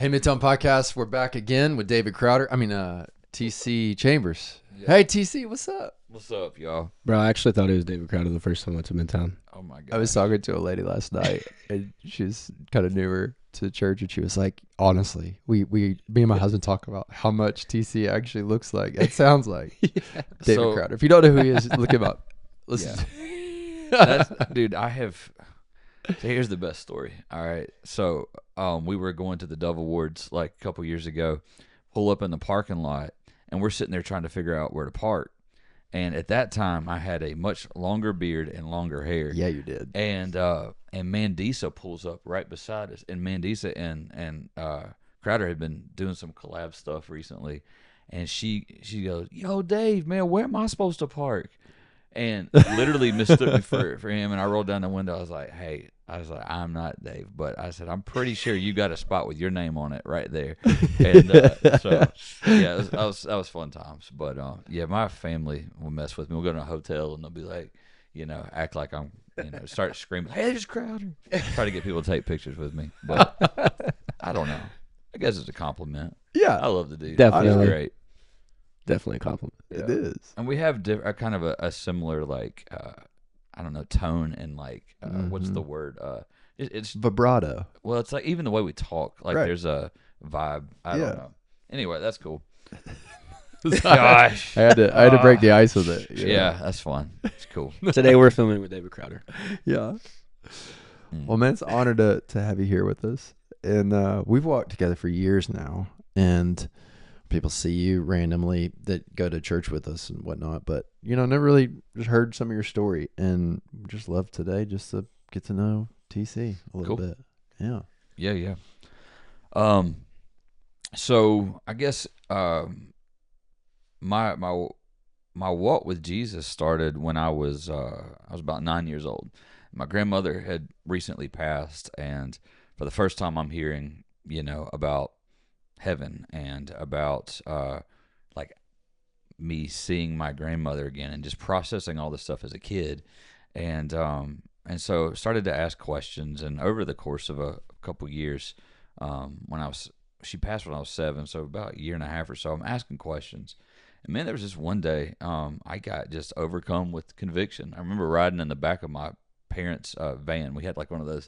Hey, Midtown Podcast. We're back again with David Crowder. TC Chambers. Yeah. Hey, TC, what's up? What's up, y'all? Bro, I actually thought it was David Crowder the first time I went to Midtown. Oh my god! I was talking to a lady last night, and she's kind of newer to church, and she was like, "Honestly, me and my husband talk about how much TC actually looks like. It sounds like David Crowder. If you don't know who he is, look him up. Listen, Dude, I have. So here's the best story. All right, so we were going to the Dove Awards like a couple years ago. Pull up in the parking lot, and we're sitting there trying to figure out where to park. And at that time, I had a much longer beard and longer hair. Yeah, you did. And Mandisa pulls up right beside us, and Mandisa and Crowder had been doing some collab stuff recently, and she goes, "Yo, Dave, man, where am I supposed to park?" And literally mistook me for him, and I rolled down the window. I was like, I'm not Dave, but I said, I'm pretty sure you got a spot with your name on it right there. And so, yeah, that was fun times. But yeah, my family will mess with me. We'll go to a hotel, and they'll be like, act like I'm, start screaming, "Hey, there's Crowder!" Try to get people to take pictures with me. But I don't know. I guess it's a compliment. Yeah, I love the dude. Definitely. He's great. Definitely a compliment. It is. And we have a kind of a similar, like, I don't know, tone and, like, what's the word? It's Vibrato. Well, it's like even the way we talk. Like, Right. There's a vibe. I don't know. Anyway, that's cool. Gosh, I had to break the ice with it. Yeah, that's fun. It's cool. Today we're filming with David Crowder. Yeah. Well, man, it's an honor to have you here with us. And we've walked together for years now, and people see you randomly that go to church with us and whatnot, but never really just heard some of your story, and just love today just to get to know TC a little bit. Yeah. Yeah. So I guess my walk with Jesus started when I was about 9 years old. My grandmother had recently passed, and for the first time I'm hearing about heaven and about like me seeing my grandmother again and just processing all this stuff as a kid, and so started to ask questions. And over the course of a couple years, she passed when I was 7, so about a year and a half or so, I'm asking questions. And man, there was this one day I got just overcome with conviction. I remember riding in the back of my parents' van. We had like one of those,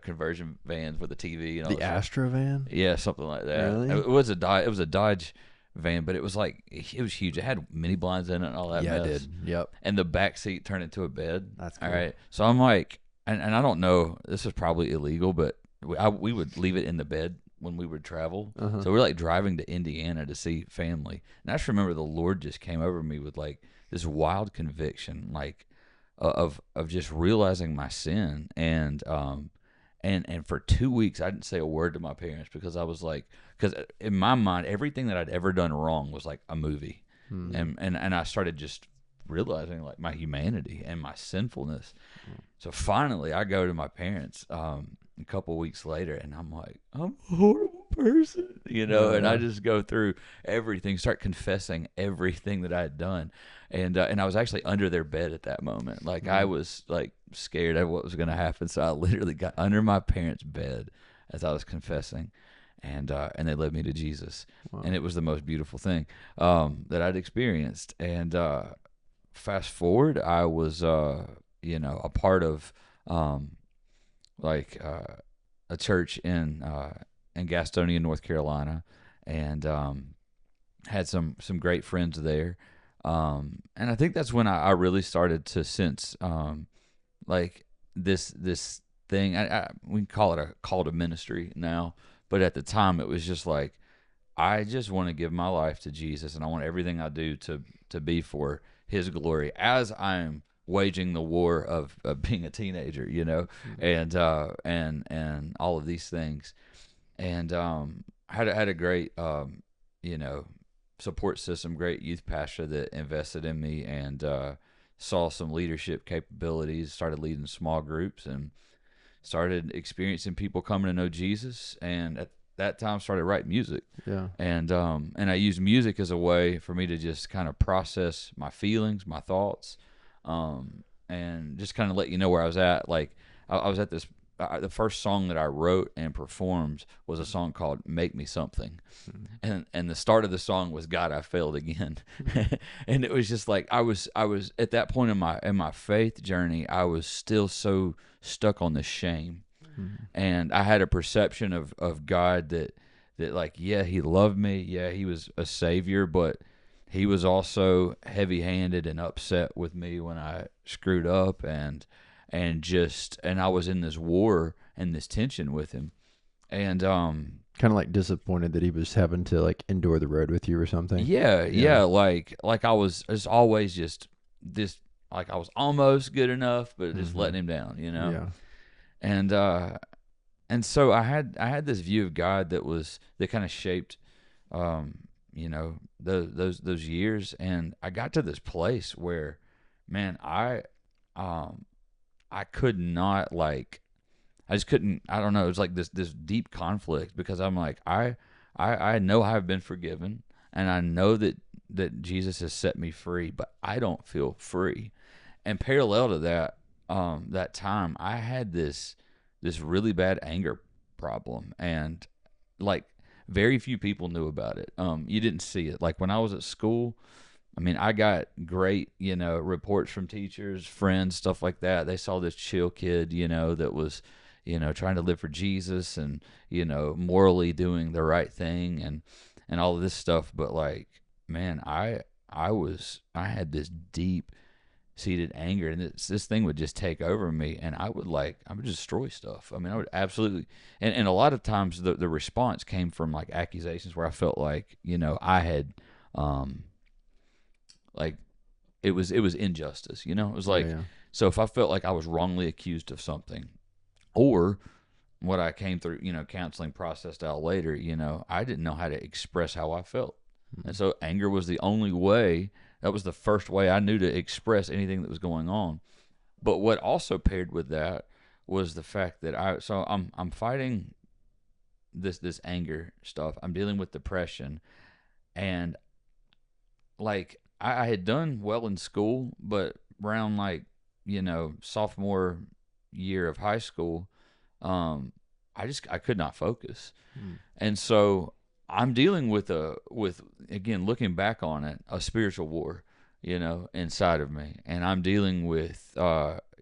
conversion vans with a TV. The Astro van? Yeah, something like that. Really? It was a Dodge van, but it was huge. It had mini blinds in it and all that Yeah, mess. it did. Yep. And the back seat turned into a bed. That's cool. All right. So I'm like, and I don't know, this is probably illegal, but we would leave it in the bed when we would travel. Uh-huh. So we're like driving to Indiana to see family. And I just remember the Lord just came over me with like this wild conviction, like of just realizing my sin. And for 2 weeks I didn't say a word to my parents, because I was like, because in my mind everything that I'd ever done wrong was like a movie. And I started just realizing like my humanity and my sinfulness. So finally I go to my parents a couple weeks later, and I'm like, I'm a horrible person, and I just go through everything, start confessing everything that I had done. And I was actually under their bed at that moment. Like I was like scared of what was going to happen. So I literally got under my parents' bed as I was confessing, and they led me to Jesus. Wow. And it was the most beautiful thing that I'd experienced. And fast forward, I was a part of a church in Gastonia, North Carolina, and had some great friends there. And I think that's when I really started to sense like this thing. We can call it a call to ministry now, but at the time it was just like, I just want to give my life to Jesus, and I want everything I do to be for His glory as I'm waging the war of being a teenager, and all of these things. And had a great support system, great youth pastor that invested in me, and saw some leadership capabilities, started leading small groups, and started experiencing people coming to know Jesus. And at that time started writing music. Yeah. And I used music as a way for me to just kind of process my feelings, my thoughts, and just kind of let you know where I was at. Like I was at this the first song that I wrote and performed was a song called "Make Me Something," and the start of the song was "God, I failed again," and it was just like I was at that point in my faith journey, I was still so stuck on the shame, and I had a perception of God that like, yeah, He loved me, yeah, He was a savior, but He was also heavy-handed and upset with me when I screwed up, and I was in this war and this tension with Him, and kind of like disappointed that He was having to like endure the road with you or something. yeah, like I was always just this, like I was almost good enough, but just letting Him down, Yeah. and so I had this view of God that kind of shaped, those years, and I got to this place where, man, I could not, like, I just couldn't, I don't know, it was like this deep conflict, because I'm like, I know I've been forgiven, and I know that Jesus has set me free, but I don't feel free. And parallel to that, that time, I had this really bad anger problem, and like very few people knew about it. You didn't see it. Like when I was at school, I mean, I got great, reports from teachers, friends, stuff like that. They saw this chill kid, that was, trying to live for Jesus and, morally doing the right thing and all of this stuff. But like, man, I had this deep seated anger, and this thing would just take over me, and I would destroy stuff. I mean, I would absolutely, and a lot of times the response came from like accusations where I felt like, I had, like it was injustice, it was like, so if I felt like I was wrongly accused of something, or what I came through, counseling processed out later, I didn't know how to express how I felt. And so anger was the only way. That was the first way I knew to express anything that was going on. But what also paired with that was the fact that I'm fighting this anger stuff. I'm dealing with depression, and like I had done well in school, but around like, sophomore year of high school, I could not focus. And so I'm dealing with again, looking back on it, a spiritual war, inside of me. And I'm dealing with,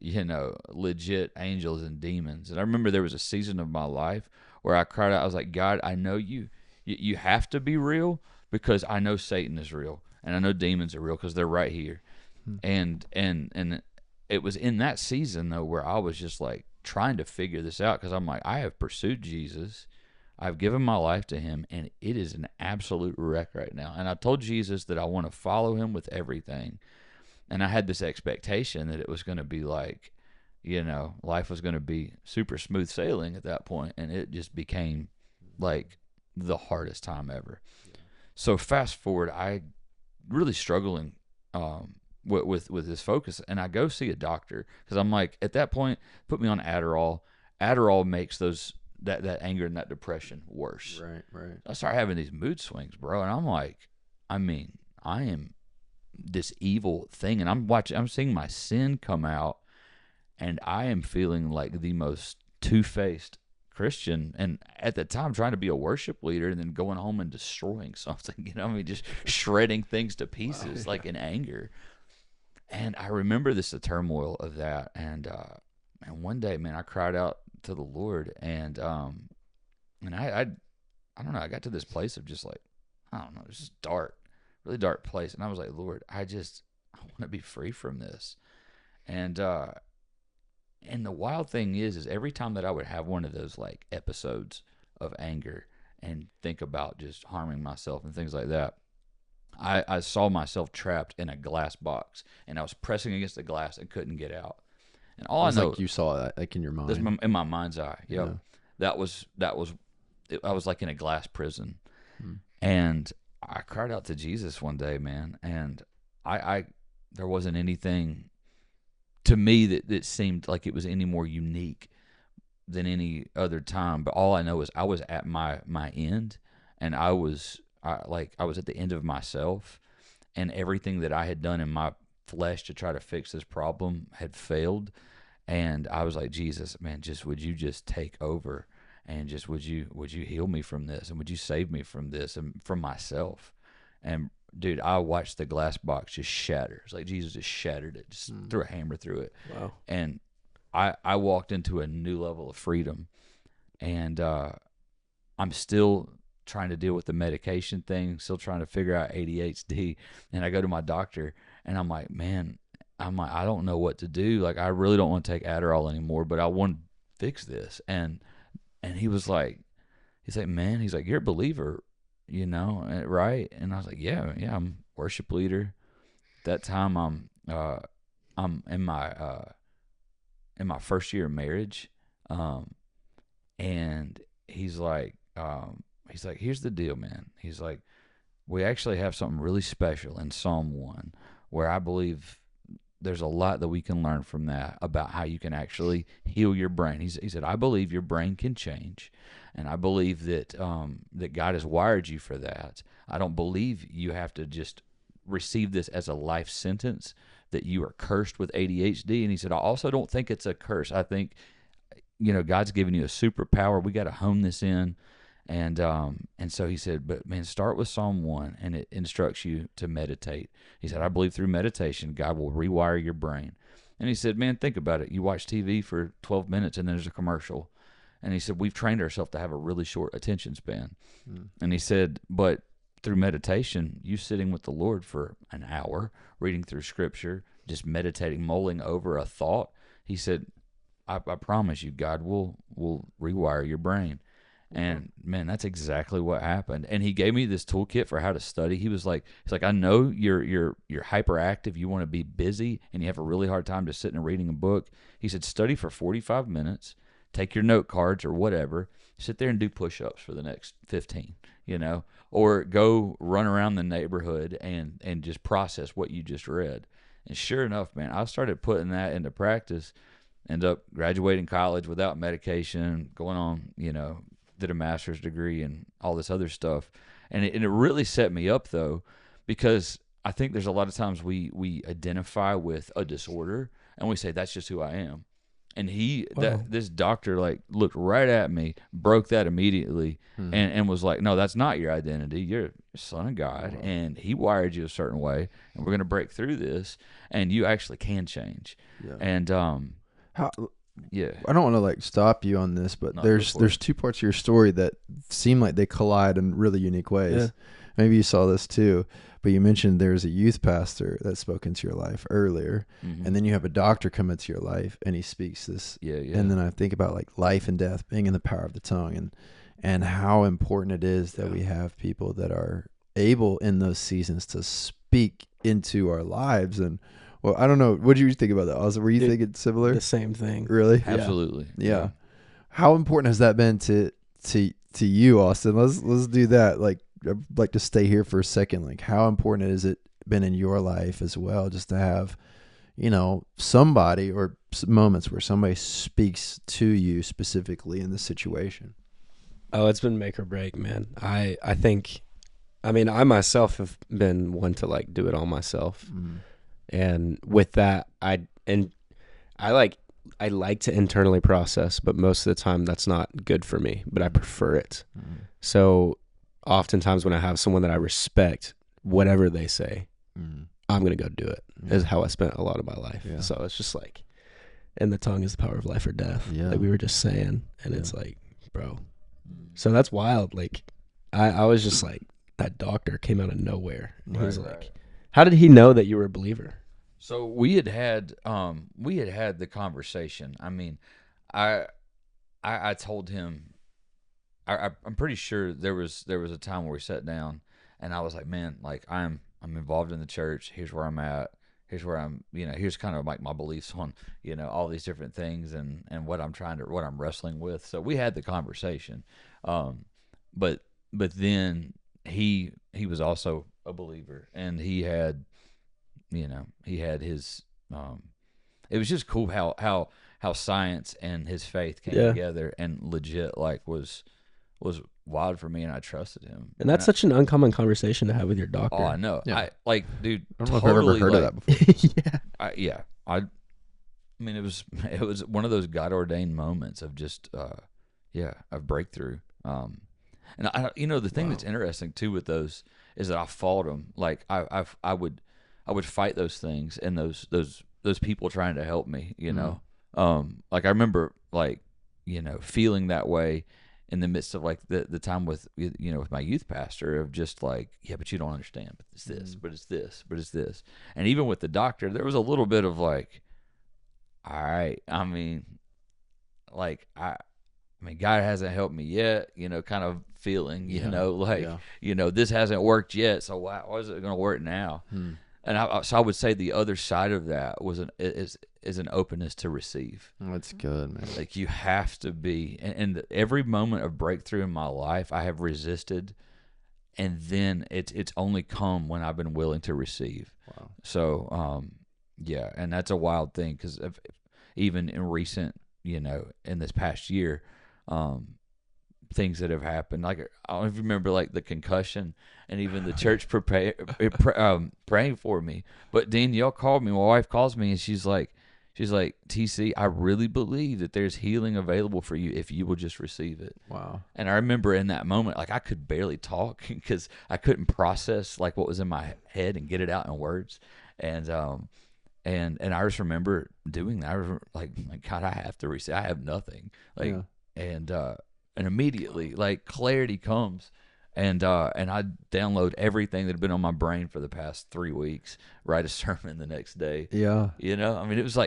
legit angels and demons. And I remember there was a season of my life where I cried out. I was like, God, I know you have to be real, because I know Satan is real, and I know demons are real because they're right here. And it was in that season though where I was just like trying to figure this out, because I'm like, I have pursued Jesus. I've given my life to Him, and it is an absolute wreck right now. And I told Jesus that I want to follow Him with everything. And I had this expectation that it was going to be like, life was going to be super smooth sailing at that point. And it just became like the hardest time ever. So fast forward, I really struggling with this focus. And I go see a doctor, because I'm like, at that point, put me on Adderall. Adderall makes that anger and that depression worse. Right. I start having these mood swings, bro, and I'm like, I am this evil thing, and I'm seeing my sin come out, and I am feeling like the most two-faced Christian, and at the time trying to be a worship leader, and then going home and destroying something, just shredding things to pieces, like in anger. And I remember the turmoil of that, and one day, man, I cried out to the Lord, and I don't know, I got to this place of just like, I don't know, it's just dark, really dark place, and I was like, Lord, I want to be free from this. And the wild thing is every time that I would have one of those like episodes of anger and think about just harming myself and things like that, I saw myself trapped in a glass box, and I was pressing against the glass and couldn't get out. And all I know, like you saw that, like in your mind, in my mind's eye. Yep. Yeah. That was. I was like in a glass prison, and I cried out to Jesus one day, man. And there wasn't anything to me that seemed like it was any more unique than any other time. But all I know is I was at my end, and I was at the end of myself, and everything that I had done in my flesh to try to fix this problem had failed. And I was like, Jesus, man, just would you just take over, and just would you heal me from this, and would you save me from this and from myself? And dude, I watched the glass box just shatter. It's like Jesus just shattered it, just threw a hammer through it. Wow. And I walked into a new level of freedom. And I'm still trying to deal with the medication thing, still trying to figure out ADHD. And I go to my doctor, and I'm like, I don't know what to do. Like, I really don't want to take Adderall anymore, but I want to fix this. And he's like, man, you're a believer, right? And I was like, yeah, I'm a worship leader. At that time, I'm in my first year of marriage. And he's like, here's the deal, man. He's like, we actually have something really special in Psalm 1, where I believe there's a lot that we can learn from that about how you can actually heal your brain. He said, I believe your brain can change, and I believe that that God has wired you for that. I don't believe you have to just receive this as a life sentence, that you are cursed with ADHD. And he said, I also don't think it's a curse. I think, God's given you a superpower. We got to hone this in. And so he said, but man, start with Psalm 1, and it instructs you to meditate. He said, I believe through meditation, God will rewire your brain. And he said, man, think about it. You watch TV for 12 minutes and then there's a commercial. And he said, we've trained ourselves to have a really short attention span. And he said, but through meditation, you sitting with the Lord for an hour, reading through scripture, just meditating, mulling over a thought. He said, I promise you, God will rewire your brain. And man, that's exactly what happened. And he gave me this toolkit for how to study. He's like, I know you're hyperactive. You want to be busy, and you have a really hard time just sitting and reading a book. He said, study for 45 minutes, take your note cards or whatever, sit there and do push-ups for the next 15, or go run around the neighborhood and just process what you just read. And sure enough, man, I started putting that into practice, end up graduating college without medication, going on, did a master's degree and all this other stuff. And it really set me up, though, because I think there's a lot of times we identify with a disorder and we say, that's just who I am. And this doctor looked right at me, broke that immediately, and was like, no, that's not your identity. You're a son of God, and he wired you a certain way, and we're going to break through this, and you actually can change. Yeah. And yeah, I don't want to stop you on this, but No, there's two parts of your story that seem like they collide in really unique ways. Yeah. Maybe you saw this too, but you mentioned there's a youth pastor that spoke into your life earlier, and then you have a doctor come into your life and he speaks this. Yeah. And then I think about life and death being in the power of the tongue, and how important it is that we have people that are able in those seasons to speak into our lives. And well, I don't know. What did you think about that? Also, were you thinking similar? The same thing. Really? Absolutely. Yeah. How important has that been to you, Austin? Let's do that. I'd like to stay here for a second. How important has it been in your life as well, just to have, somebody or moments where somebody speaks to you specifically in this situation? Oh, it's been make or break, man. I think, I myself have been one to do it all myself. And with that, I like to internally process, but most of the time that's not good for me, but I prefer it. So oftentimes when I have someone that I respect, whatever they say, I'm going to go do it, is how I spent a lot of my life. Yeah. So it's just and the tongue is the power of life or death, like we were just saying. And it's bro. So that's wild. I was just that doctor came out of nowhere. And he was how did he know that you were a believer? So we had the conversation. I told him, I'm pretty sure there was a time where we sat down and I was like, man, I'm involved in the church. Here's where I'm at. Here's where I'm, here's kind of my beliefs on, all these different things and what I'm wrestling with. So we had the conversation. But then he was also a believer, and he had his, it was just cool how science and his faith came together and legit was wild for me, and I trusted him. And that's such an uncommon conversation to have with your doctor. Oh, I know. Yeah. Dude, I don't know if I've ever heard of that before. Yeah. I mean, it was one of those God ordained moments of just of breakthrough. And the thing that's interesting too with those is that I fought them. Like I would fight those things and those people trying to help me. Like I remember feeling that way in the midst of like the time with with my youth pastor of just like, yeah, but you don't understand, but it's this, but it's this, but it's this. And even with the doctor, there was a little bit of like, all right, I mean, God hasn't helped me yet, kind of feeling, this hasn't worked yet, so why is it going to work now? And I would say the other side of that is an openness to receive. That's good, man. Like you have to be, and every moment of breakthrough in my life, I have resisted, and then it's only come when I've been willing to receive. Wow. So, and that's a wild thing because even in recent, in this past year, things that have happened. Like I don't know if you remember, like the concussion, and even the church praying for me. But Danielle called me. My wife calls me, and she's like, TC, I really believe that there's healing available for you if you will just receive it. Wow. And I remember in that moment, like I could barely talk because I couldn't process like what was in my head and get it out in words. And I just remember doing that. I was like, God, I have to receive. I have nothing. And immediately, like clarity comes, and I download everything that had been on my brain for the past 3 weeks, write a sermon the next day. Yeah, I mean, it was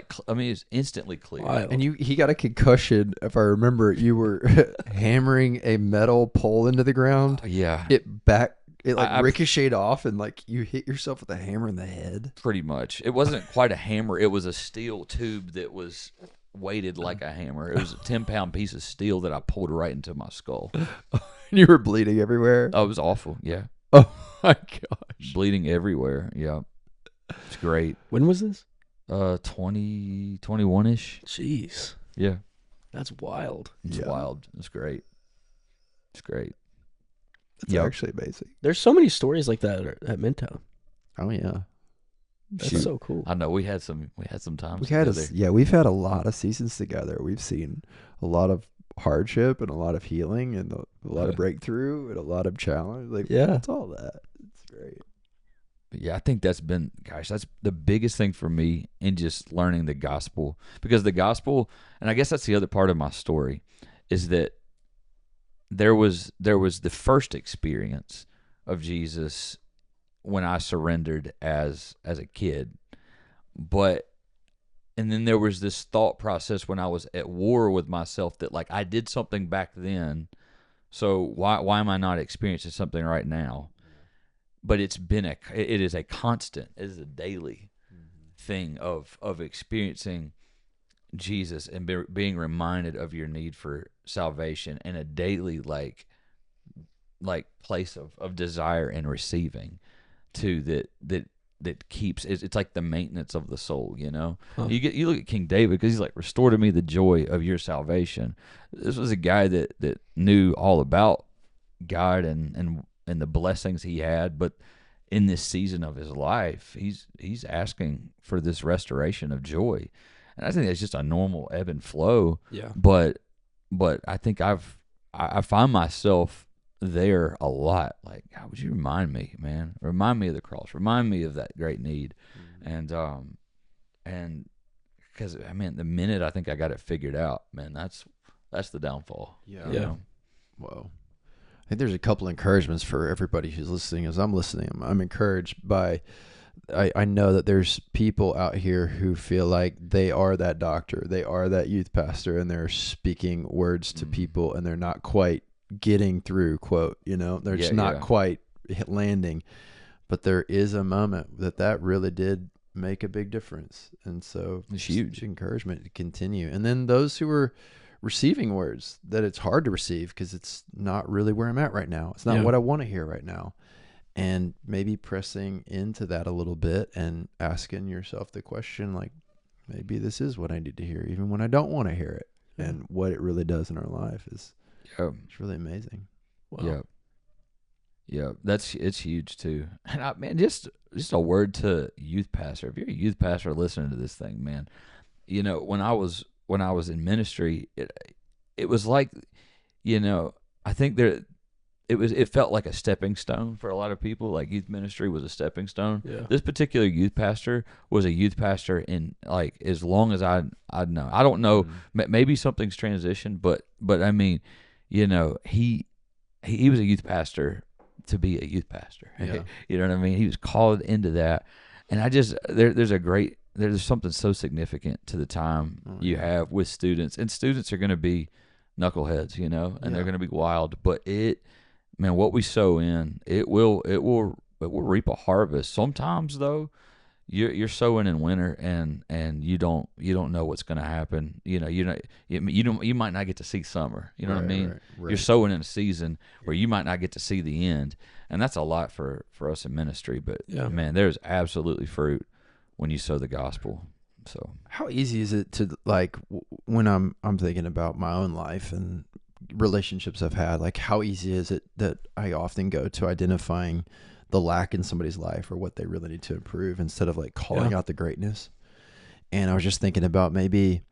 instantly clear. Wow. And he got a concussion. If I remember, you were hammering a metal pole into the ground. Yeah, it ricocheted off, and like you hit yourself with a hammer in the head. Pretty much, it wasn't quite a hammer. It was a steel tube that was weighted like a hammer. It was a 10-pound piece of steel that I pulled right into my skull. You were bleeding everywhere. Oh, it was awful. Yeah. Oh my gosh. Bleeding everywhere. Yeah. It's great. When was this? 2021-ish. Jeez. Yeah. That's wild. It's wild. It's great. It's great. It's actually amazing. There's so many stories like that at Midtown. Oh yeah. That's so cool. I know we had some times. We've had a lot of seasons together. We've seen a lot of hardship and a lot of healing and a lot of breakthrough and a lot of challenge. Like, it's all that. It's great. But yeah, I think that's the biggest thing for me in just learning the gospel, because the gospel, and I guess that's the other part of my story, is that there was the first experience of Jesus when I surrendered as a kid, and then there was this thought process when I was at war with myself that like I did something back then, so why am I not experiencing something right now? But it is a constant, it is a daily thing of experiencing Jesus and being reminded of your need for salvation, and a daily like place of desire and receiving too, that keeps it's like the maintenance of the soul. You look at King David, because he's like, restore to me the joy of your salvation. This was a guy that knew all about God and the blessings he had, but in this season of his life, he's asking for this restoration of joy. And I think that's just a normal ebb and flow. Yeah. But I think I find myself there a lot. Like, God, would you remind me, man? Remind me of the cross. Remind me of that great need. Mm-hmm. And because I mean, the minute I think I got it figured out, man, that's the downfall. Yeah. Whoa. I think there's a couple encouragements for everybody who's listening. As I'm listening, I'm encouraged by. I know that there's people out here who feel like they are that doctor, they are that youth pastor, and they're speaking words to people, and they're not quite getting through, quote, they're just not quite landing. But there is a moment that really did make a big difference. And so it's huge encouragement to continue. And then those who are receiving words that it's hard to receive because it's not really where I'm at right now. It's not what I want to hear right now. And maybe pressing into that a little bit and asking yourself the question, like, maybe this is what I need to hear, even when I don't want to hear it. And what it really does in our life is it's really amazing. Wow. Yeah, it's huge too. And just a word to youth pastor. If you're a youth pastor listening to this thing, man, when I was in ministry, it was like, I think it felt like a stepping stone for a lot of people. Like youth ministry was a stepping stone. Yeah. This particular youth pastor was a youth pastor in like as long as I'd know. I don't know, maybe something's transitioned, but I mean, he was a youth pastor to be a youth pastor. Yeah. You know what I mean? He was called into that, and I just there's something so significant to the time you have with students, and students are going to be knuckleheads, and they're going to be wild, but what we sow in, it will reap a harvest. Sometimes though, you're sowing in winter and you don't know what's going to happen. You might not get to see summer. You know what I mean? Right. You're sowing in a season where you might not get to see the end, and that's a lot for us in ministry. But man, there's absolutely fruit when you sow the gospel. So how easy is it to like when I'm thinking about my own life and relationships I've had, like how easy is it that I often go to identifying the lack in somebody's life or what they really need to improve instead of like calling out the greatness? And I was just thinking about maybe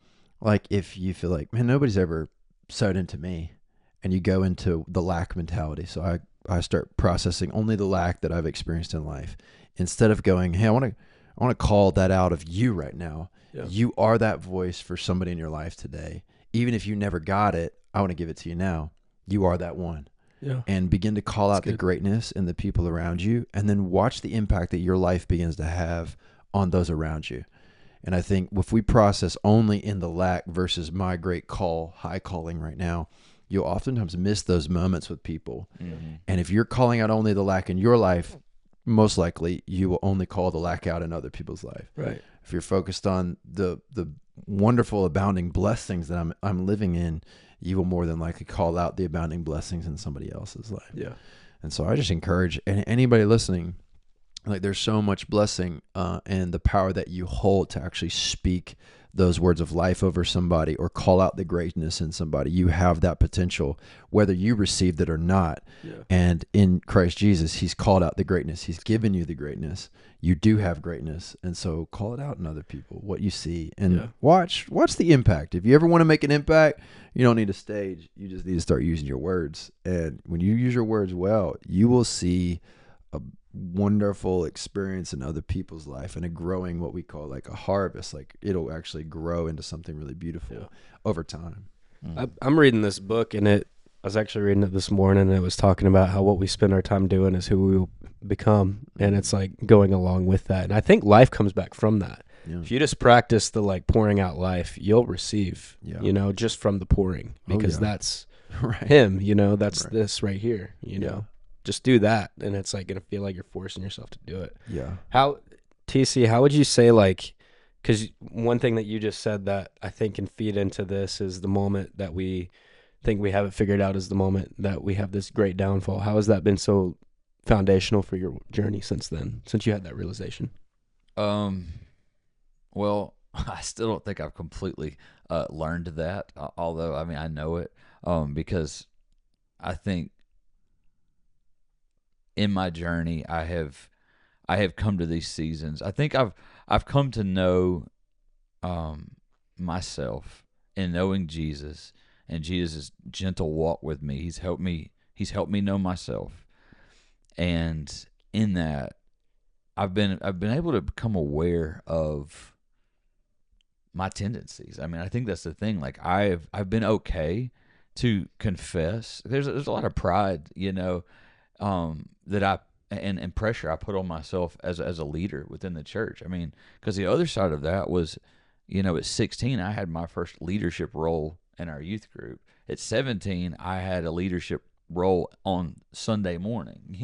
like if you feel like, man, nobody's ever sewed into me, and you go into the lack mentality. So I start processing only the lack that I've experienced in life instead of going, hey, I want to call that out of you right now. Yeah. You are that voice for somebody in your life today. Even if you never got it, I want to give it to you now. You are that one. Yeah. And begin to call out the greatness in the people around you, and then watch the impact that your life begins to have on those around you. And I think if we process only in the lack versus my great call, high calling right now, you'll oftentimes miss those moments with people. Mm-hmm. And if you're calling out only the lack in your life, most likely you will only call the lack out in other people's life. Right. If you're focused on the wonderful abounding blessings that I'm living in, you will more than likely call out the abounding blessings in somebody else's life. Yeah. And so I just encourage anybody listening, like there's so much blessing and the power that you hold to actually speak those words of life over somebody or call out the greatness in somebody. You have that potential, whether you received it or not. Yeah. And in Christ Jesus, he's called out the greatness. He's given you the greatness. You do have greatness. And so call it out in other people, what you see, and watch the impact. If you ever want to make an impact, you don't need a stage. You just need to start using your words. And when you use your words well, you will see a wonderful experience in other people's life and a growing, what we call like a harvest. Like it'll actually grow into something really beautiful over time. I'm reading this book, and I was actually reading it this morning, and it was talking about how what we spend our time doing is who we will become. And it's like going along with that. And I think life comes back from that. Yeah. If you just practice the like pouring out life, you'll receive, just from the pouring, because that's him, that's this right here, know. Just do that, and it's like gonna feel like you're forcing yourself to do it. Yeah. How would you say, like, because one thing that you just said that I think can feed into this is the moment that we think we have it figured out is the moment that we have this great downfall. How has that been so foundational for your journey since then, since you had that realization? Well, I still don't think I've completely learned that, although I mean I know it, because I think in my journey I have come to these seasons. I think I've come to know myself in knowing Jesus and Jesus' gentle walk with me. He's helped me know myself, and in that I've been able to become aware of my tendencies. I mean, I think that's the thing. Like I've been okay to confess. There's a lot of pride, that I and pressure I put on myself as a leader within the church. I mean, because the other side of that was, at 16 I had my first leadership role in our youth group. At 17 I had a leadership role on Sunday morning.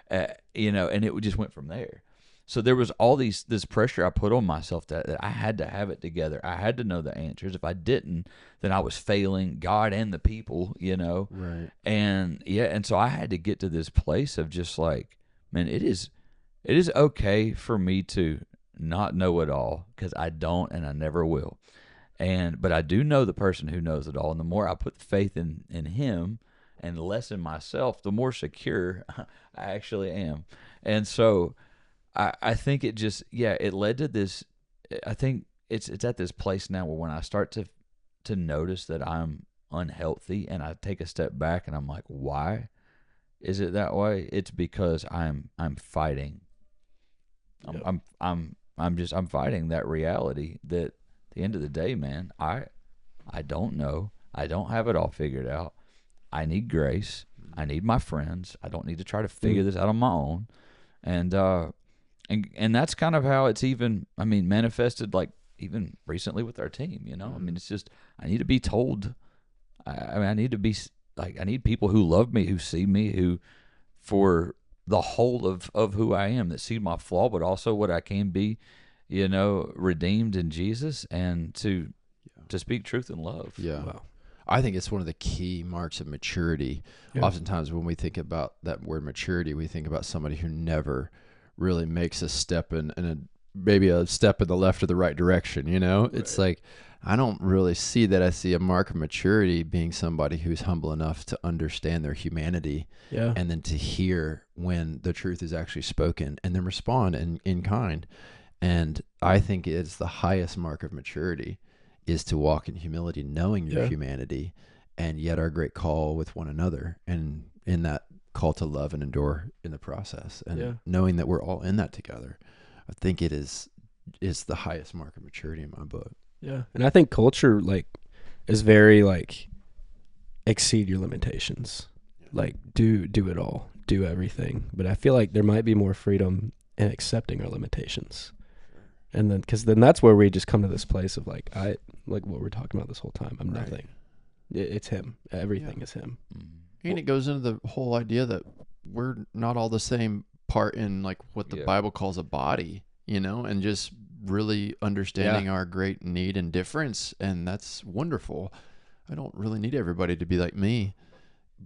And it just went from there. So there was all this pressure I put on myself that I had to have it together. I had to know the answers. If I didn't, then I was failing God and the people, Right. And so I had to get to this place of just like, man, it is okay for me to not know it all, because I don't and I never will. But I do know the person who knows it all. And the more I put faith in him and less in myself, the more secure I actually am. And so I think it just, it led to this. I think it's at this place now where when I start to notice that I'm unhealthy and I take a step back and I'm like, why is it that way? It's because I'm fighting. I'm fighting that reality that at the end of the day, man, I don't know. I don't have it all figured out. I need grace. I need my friends. I don't need to try to figure this out on my own. And that's kind of how it's even, I mean, manifested like even recently with our team, you know? I mean, it's just, I need to be told, I need to be like, I need people who love me, who see me, who for the whole of who I am, that see my flaw, but also what I can be, you know, redeemed in Jesus, and to speak truth in love. Yeah. Wow. I think it's one of the key marks of maturity. Yeah. Oftentimes when we think about that word maturity, we think about somebody who never really makes a step in maybe a step in the left or the right direction, you know? Right. It's like, I don't really see that. I see a mark of maturity being somebody who's humble enough to understand their humanity, and then to hear when the truth is actually spoken and then respond in kind. And I think it's the highest mark of maturity is to walk in humility, knowing your humanity, and yet our great call with one another, and in that call to love and endure in the process, and knowing that we're all in that together. I think it is the highest mark of maturity in my book. Yeah. And I think culture like is very like exceed your limitations. Like do it all, do everything. But I feel like there might be more freedom in accepting our limitations. And then, because then that's where we just come to this place of like what we're talking about this whole time. I'm nothing. It's him. Everything is him. And it goes into the whole idea that we're not all the same part in like what the Bible calls a body, you know, and just really understanding our great need and difference. And that's wonderful. I don't really need everybody to be like me,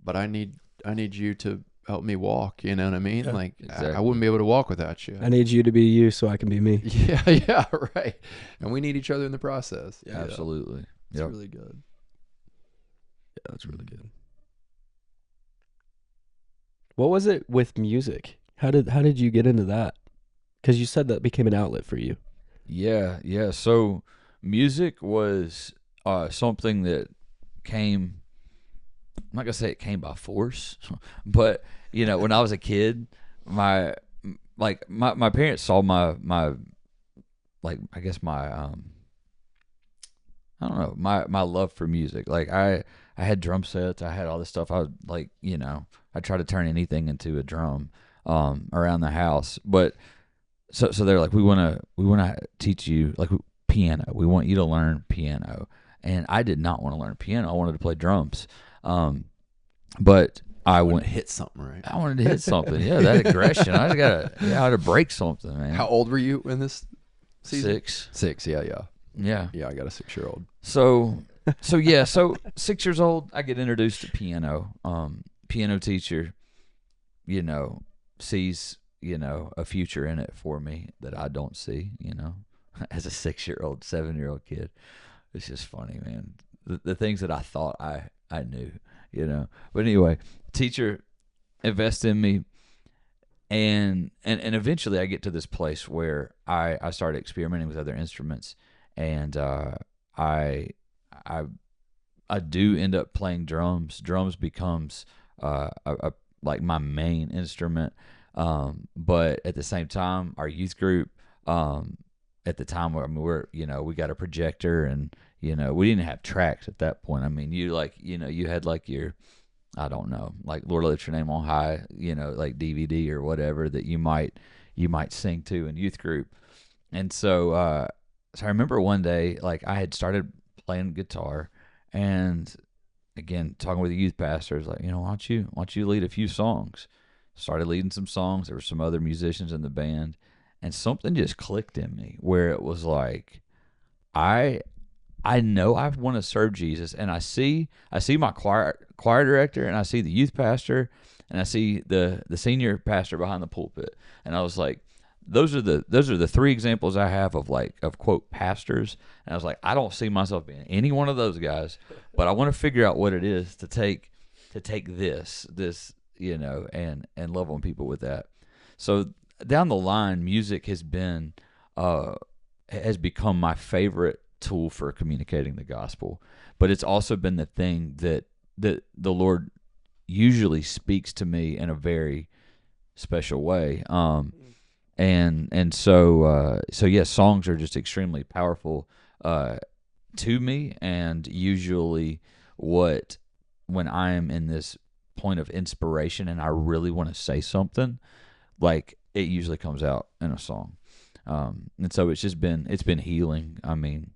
but I need you to help me walk, you know what I mean? Yeah, like exactly. I wouldn't be able to walk without you. I need you to be you so I can be me. Yeah, right. And we need each other in the process. Yeah, absolutely. It's really good. Yeah, that's really good. What was it with music? How did you get into that? Because you said that became an outlet for you. Yeah. So music was something that came, I'm not going to say it came by force, but, you know, when I was a kid, my parents saw my love for music. Like I had drum sets, I had all this stuff. I would like, you know, I try to turn anything into a drum around the house. But so they're like, we want to teach you like piano. We want you to learn piano. And I did not want to learn piano. I wanted to play drums. But I wanted to hit something, right? I wanted to hit something. Yeah, that aggression. I had to break something, man. How old were you in this season? 6. Yeah. Yeah, I got a 6-year-old. So 6 years old, I get introduced to piano. Piano teacher, you know, sees, you know, a future in it for me that I don't see, you know, as a 6-year-old, 7-year-old kid. It's just funny, man. The things that I thought I knew, you know. But anyway, teacher invests in me, and eventually I get to this place where I started experimenting with other instruments, and I do end up playing drums. Drums becomes like my main instrument, but at the same time, our youth group at the time, we got a projector, and you know, we didn't have tracks at that point. I mean, you had like your, I don't know, like Lord Lift Your Name on High, you know, like DVD or whatever that you might sing to in youth group. And so I remember one day, like I had started playing guitar, and again, talking with the youth pastors, like, you know, why don't you lead a few songs? Started leading some songs. There were some other musicians in the band, and something just clicked in me where it was like, I know I want to serve Jesus, and I see my choir director, and I see the youth pastor, and I see the senior pastor behind the pulpit, and I was like, those are the 3 examples I have of quote pastors, and I was like, I don't see myself being any one of those guys, but I want to figure out what it is to take this, you know, and love on people with that. So down the line, music has been has become my favorite tool for communicating the gospel. But it's also been the thing that the Lord usually speaks to me in a very special way. And so yes, songs are just extremely powerful to me, and usually when I am in this point of inspiration and I really want to say something, like it usually comes out in a song. And so it's been healing. I mean,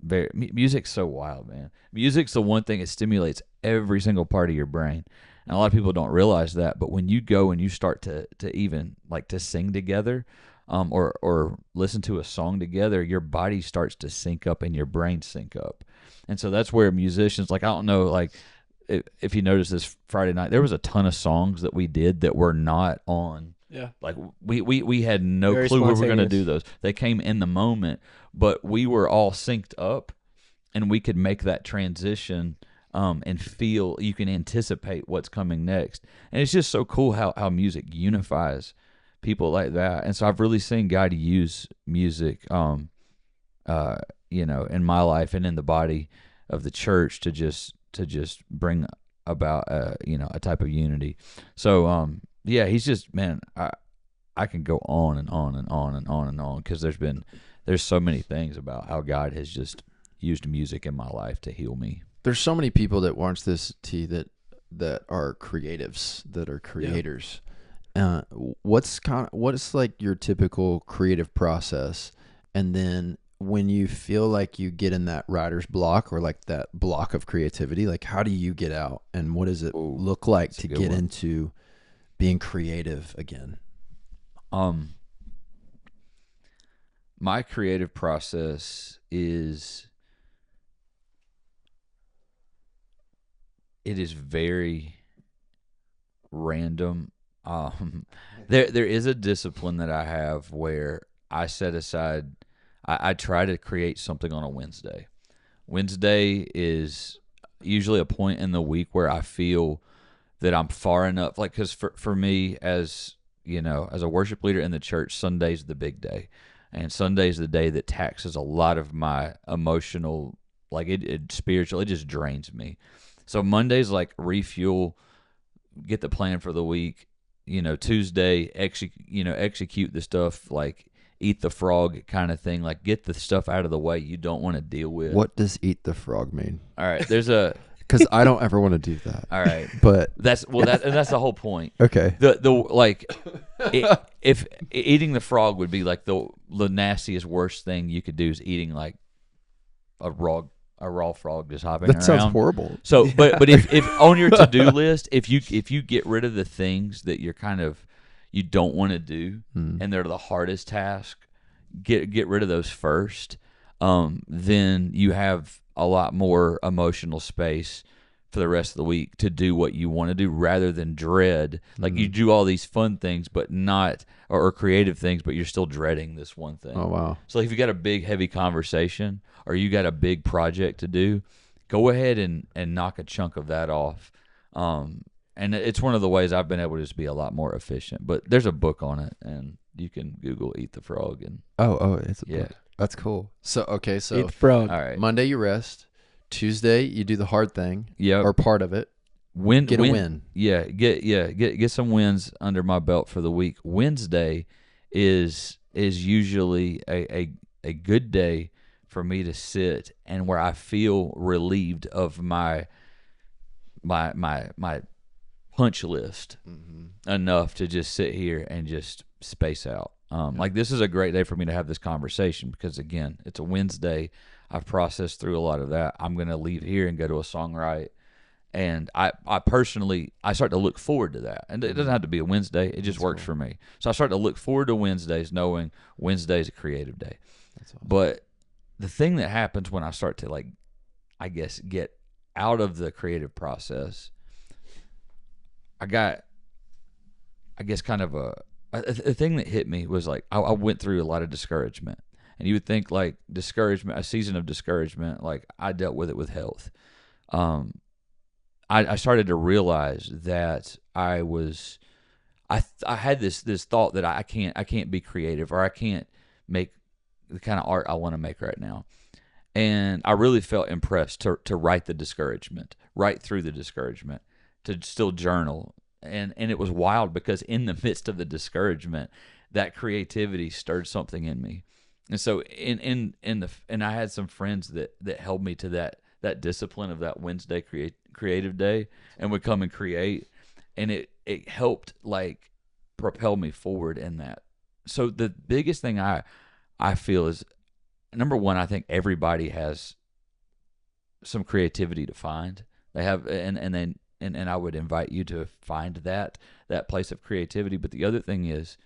music's so wild, man. Music's the one thing, it stimulates every single part of your brain. And a lot of people don't realize that, but when you go and you start to even like to sing together, or listen to a song together, your body starts to sync up and your brain sync up. And so that's where musicians, like, I don't know, like if you notice this Friday night, there was a ton of songs that we did that were not on. Yeah. Like we had no Very clue we were going to spontaneous. do those. They came in the moment, but we were all synced up, and we could make that transition and feel, you can anticipate what's coming next. And it's just so cool how music unifies people like that. And so I've really seen God use music, in my life and in the body of the church to just bring about, a type of unity. So, yeah, he's just, man, I can go on and on and on and on and on, because there's so many things about how God has just used music in my life to heal me. There's so many people that watch this, T, that are creatives, that are creators. What's like your typical creative process? And then when you feel like you get in that writer's block, or like that block of creativity, like how do you get out, and what does it look like to get into being creative again? My creative process is very random. There is a discipline that I have where I set aside, I try to create something on a Wednesday. Wednesday is usually a point in the week where I feel that I'm far enough, like, because for me, as as a worship leader in the church, Sunday's the big day, and Sunday's the day that taxes a lot of my emotional, like it spiritual, it just drains me. So Monday's like refuel, get the plan for the week. Tuesday, execute the stuff, like eat the frog kind of thing, like get the stuff out of the way you don't want to deal with. What does eat the frog mean? All right, there's a because I don't ever want to do that. All right, but that's the whole point. Okay. If eating the frog would be like the nastiest, worst thing you could do is eating like a raw frog just hopping around. That sounds horrible. So, but if on your to-do list, if you get rid of the things that you don't want to do, and they're the hardest task, get rid of those first. Then you have a lot more emotional space for the rest of the week to do what you want to do, rather than dread. Like you do all these fun things, but not, or creative things, but you're still dreading this one thing. Oh, wow. So if you got a big, heavy conversation, or you got a big project to do, go ahead and knock a chunk of that off. And it's one of the ways I've been able to just be a lot more efficient. But there's a book on it, and you can Google "Eat the Frog" and it's a book. That's cool. So Eat the frog. all right. Monday you rest. Tuesday you do the hard thing, or part of it. Get a win. Yeah, get some wins under my belt for the week. Wednesday is usually a good day for me to sit, and where I feel relieved of my punch list enough to just sit here and just space out. Like, this is a great day for me to have this conversation, because again, it's a Wednesday. I've processed through a lot of that. I'm going to leave here and go to a songwrite. And I personally, I start to look forward to that. And it doesn't have to be a Wednesday. It just works for me. So I start to look forward to Wednesdays, knowing Wednesday's a creative day. That's awesome. But the thing that happens when I start to, like, I guess, get out of the creative process, I guess kind of a thing that hit me was, like, I went through a lot of discouragement. And you would think, like, discouragement, a season of discouragement, like, I dealt with it with health. I started to realize that I had this thought that I can't be creative, or I can't make the kind of art I want to make right now. And I really felt impressed to write the discouragement, right through the discouragement, to still journal. And it was wild because in the midst of the discouragement, that creativity stirred something in me. And so and I had some friends that held me to that discipline of that Wednesday creative day and would come and create. And it helped like propel me forward in that. So the biggest thing I feel is, number one, I think everybody has some creativity to find. They have, and I would invite you to find that place of creativity. But the other thing is,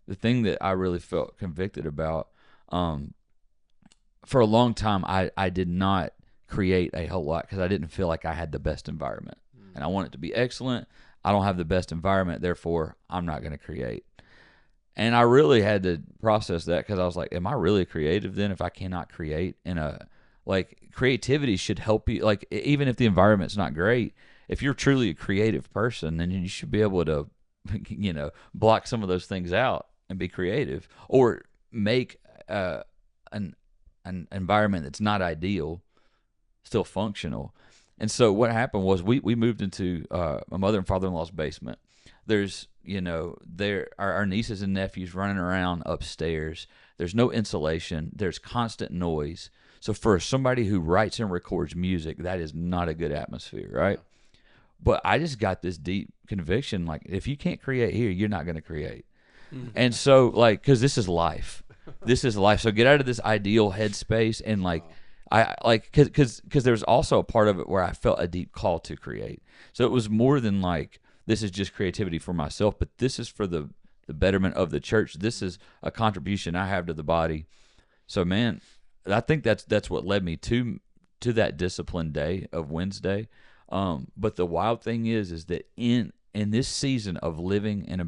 the thing that I really felt convicted about, for a long time, I did not create a whole lot because I didn't feel like I had the best environment. And I want it to be excellent. I don't have the best environment, therefore I'm not going to create. And I really had to process that because I was like, am I really creative then if I cannot create creativity should help you. Like, even if the environment's not great, if you're truly a creative person, then you should be able to, block some of those things out and be creative, or make an environment that's not ideal still functional. And so what happened was we moved into my mother and father-in-law's basement. There's, our nieces and nephews running around upstairs. There's no insulation. There's constant noise. So for somebody who writes and records music, that is not a good atmosphere, right? But I just got this deep conviction, like, if you can't create here, you're not going to create. Mm-hmm. And so, like, because this is life. This is life. So get out of this ideal headspace and, like, because there's also a part of it where I felt a deep call to create. So it was more than like, this is just creativity for myself, but this is for the betterment of the church. This is a contribution I have to the body. So, man, I think that's what led me to that disciplined day of Wednesday. But the wild thing is that in this season of living in a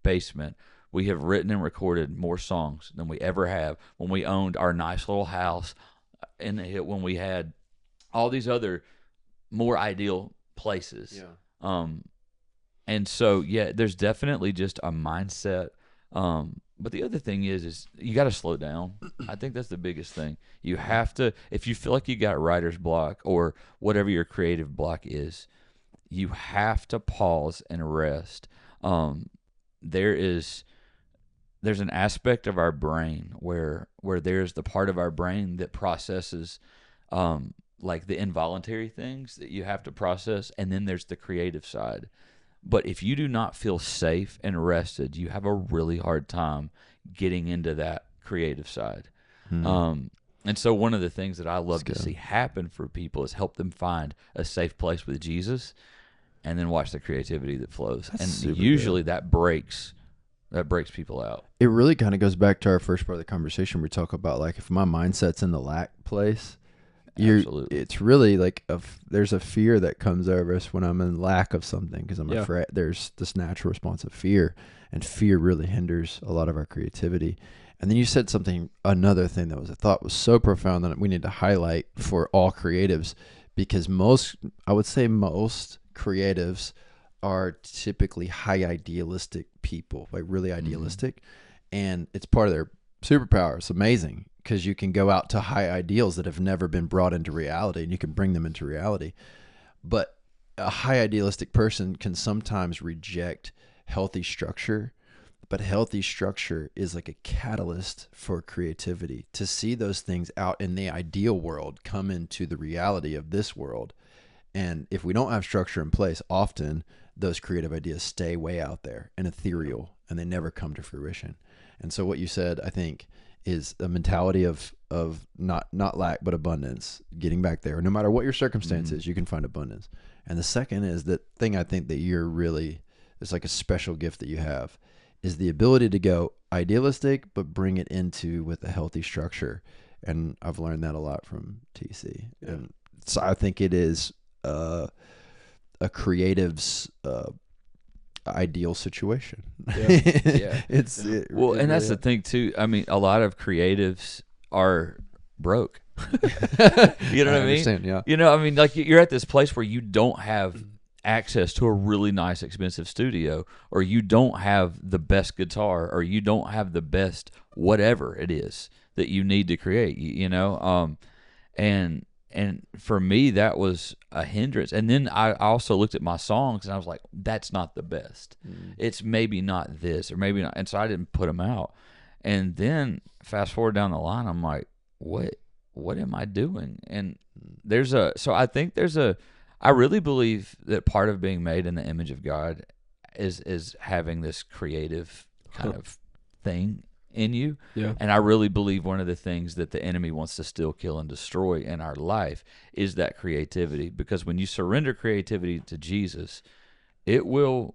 basement, we have written and recorded more songs than we ever have when we owned our nice little house in the hill, when we had all these other more ideal places. Yeah. And so, yeah, there's definitely just a mindset. But the other thing is you got to slow down. I think that's the biggest thing. You have to, if you feel like you got writer's block or whatever your creative block is, you have to pause and rest. There's an aspect of our brain where there's the part of our brain that processes like the involuntary things that you have to process, and then there's the creative side. But if you do not feel safe and rested, you have a really hard time getting into that creative side. And so one of the things that I love to see happen for people is help them find a safe place with Jesus, and then watch the creativity that flows. That's and usually good. That breaks people out. It really kind of goes back to our first part of the conversation. We talk about, like, if my mindset's in the lack place, it's really like there's a fear that comes over us when I'm in lack of something, because I'm afraid. There's this natural response of fear, and fear really hinders a lot of our creativity. And then you said another thing that I thought was so profound that we need to highlight for all creatives, because I would say most creatives are typically high idealistic people, like really idealistic, and it's part of their superpower. It's amazing because you can go out to high ideals that have never been brought into reality, and you can bring them into reality. But a high idealistic person can sometimes reject healthy structure, but healthy structure is like a catalyst for creativity, to see those things out in the ideal world come into the reality of this world. And if we don't have structure in place, often those creative ideas stay way out there and ethereal, and they never come to fruition. And so what you said, I think, is a mentality of not lack, but abundance, getting back there. No matter what your circumstances, you can find abundance. And the second is that thing I think that it's like a special gift that you have, is the ability to go idealistic, but bring it into with a healthy structure. And I've learned that a lot from TC. Yeah. And so I think it is a creative's ideal situation. Yeah. And that's the thing too. I mean, a lot of creatives are broke. You know what I mean? Yeah. I mean, like, you're at this place where you don't have access to a really nice, expensive studio, or you don't have the best guitar, or you don't have the best whatever it is that you need to create, you know? And for me, that was a hindrance. And then I also looked at my songs and I was like, that's not the best. It's maybe not this, or maybe not. And so I didn't put them out. And then fast forward down the line, I'm like, what am I doing? And I really believe that part of being made in the image of God is having this creative kind of thing in you. Yeah. And I really believe one of the things that the enemy wants to steal, kill, and destroy in our life is that creativity. Because when you surrender creativity to Jesus, you'll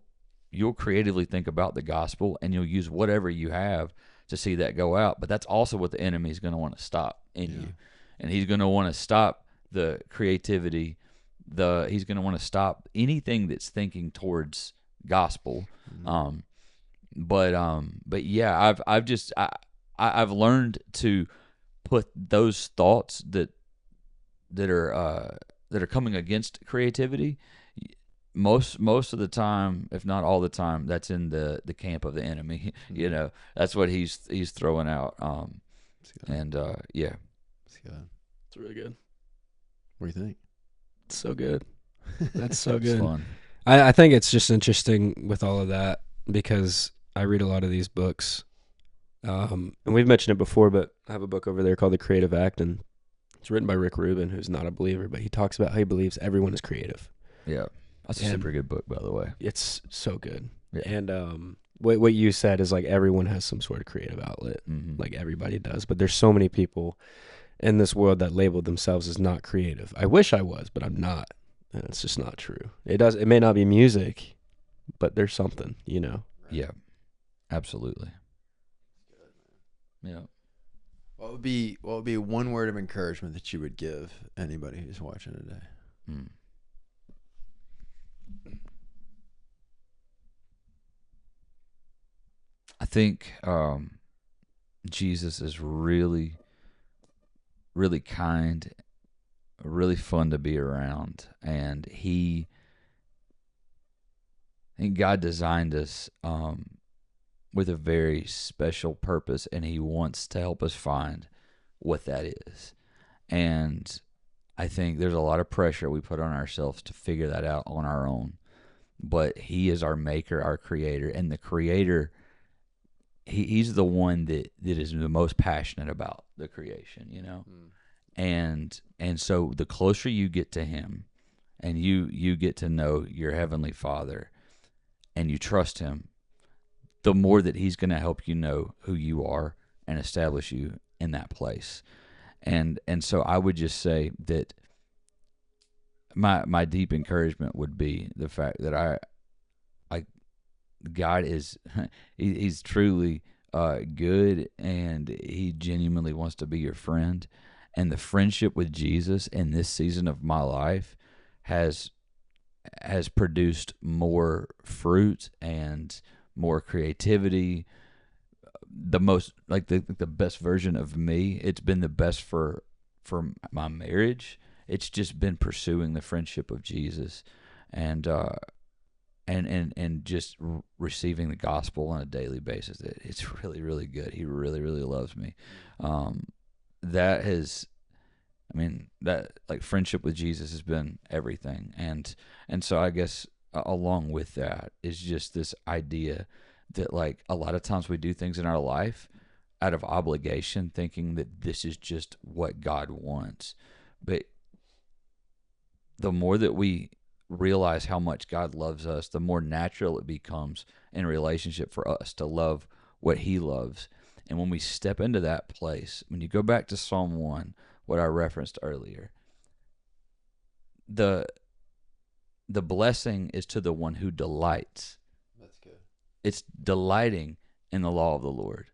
creatively think about the gospel, and you'll use whatever you have to see that go out. But that's also what the enemy is going to want to stop in you. And he's going to want to stop the creativity. He's going to want to stop anything that's thinking towards gospel. But yeah, I've learned to put those thoughts that are coming against creativity, most of the time, if not all the time, that's in the camp of the enemy. You know, that's what he's throwing out. Yeah, It's good. It's really good. What do you think? It's so good. That's so it's good. fun. I think it's just interesting with all of that, because I read a lot of these books, and we've mentioned it before, but I have a book over there called The Creative Act, and it's written by Rick Rubin, who's not a believer, but he talks about how he believes everyone is creative. Yeah, that's a super good book, by the way. It's so good. Yeah. And what you said is like everyone has some sort of creative outlet, like everybody does, but there's so many people in this world that label themselves as not creative. I wish I was, but I'm not. And it's just not true. It may not be music, but there's something, you know. Yeah, absolutely. Yeah. What would be one word of encouragement that you would give anybody who's watching today? I think Jesus is really, really kind, really fun to be around, and I think God designed us with a very special purpose, and he wants to help us find what that is. And I think there's a lot of pressure we put on ourselves to figure that out on our own. But he is our maker, our creator, and the creator, he's the one that is the most passionate about the creation, you know? And so the closer you get to him, and you get to know your heavenly Father, and you trust him, the more that he's going to help you know who you are and establish you in that place. And so I would just say that my deep encouragement would be the fact that God is he's truly good, and he genuinely wants to be your friend. And the friendship with Jesus in this season of my life has produced more fruit and more creativity. The most, like the best version of me. It's been the best for my marriage. It's just been pursuing the friendship of Jesus, and just receiving the gospel on a daily basis. It's really, really good. He really, really loves me. That friendship with Jesus has been everything. And so I guess along with that is just this idea that, like, a lot of times we do things in our life out of obligation, thinking that this is just what God wants. But the more that we realize how much God loves us, the more natural it becomes in a relationship for us to love what he loves. And when we step into that place, when you go back to Psalm 1, what I referenced earlier, the blessing is to the one who delights. That's good. It's delighting in the law of the Lord.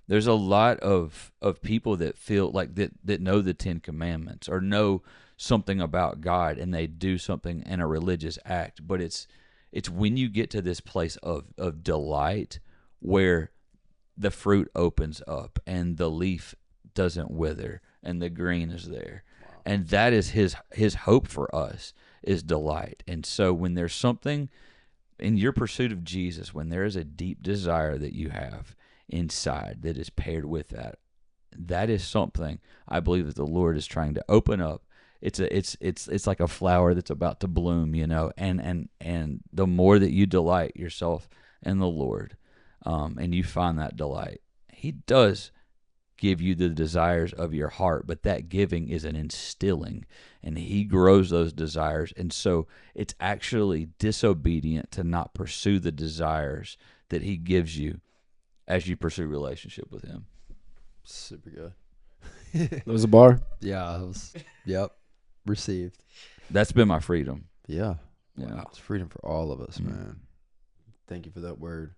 There's a lot of people that feel like that know the Ten Commandments or know something about God, and they do something in a religious act. But it's when you get to this place of delight where the fruit opens up and the leaf doesn't wither and the green is there. Wow. And that is his hope for us, is delight. And so when there's something in your pursuit of Jesus, when there is a deep desire that you have inside that is paired with that, that is something I believe that the Lord is trying to open up. It's like a flower that's about to bloom, you know, and the more that you delight yourself in the Lord, and you find that delight, He does give you the desires of your heart, but that giving is an instilling, and He grows those desires. And so it's actually disobedient to not pursue the desires that He gives you as you pursue relationship with Him. Super good. That was a bar. Yeah, it was. Yep, received. That's been my freedom. Yeah, Yeah. It's freedom for all of us, man. Thank you for that word.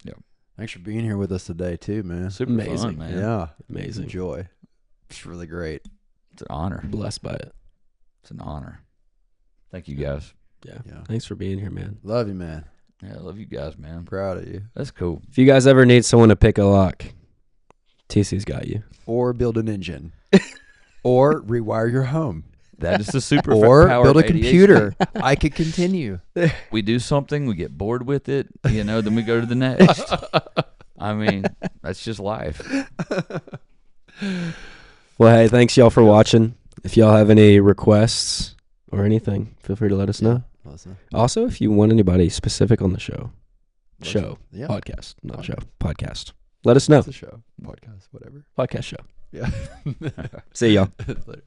Yep. Thanks for being here with us today, too, man. Super Amazing. fun, man. Yeah, Amazing. Enjoy. It's really great. It's an honor. Blessed by it. It's an honor. Thank you, guys. Yeah. Yeah. Thanks for being here, man. Love you, man. Yeah, I love you guys, man. Proud of you. That's cool. If you guys ever need someone to pick a lock, TC's got you. Or build an engine. Or rewire your home. That is the super Or power build a of ADHD. computer. I could continue. We do something, we get bored with it, you know, then we go to the next. I mean, that's just life. Well, hey, thanks y'all for watching. If y'all have any requests or anything, feel free to let us know. Listen. Also, if you want anybody specific on the show, Yeah. podcast, not show, podcast, let us know. It's a show. Podcast, whatever. Podcast show. Yeah. See y'all. Later.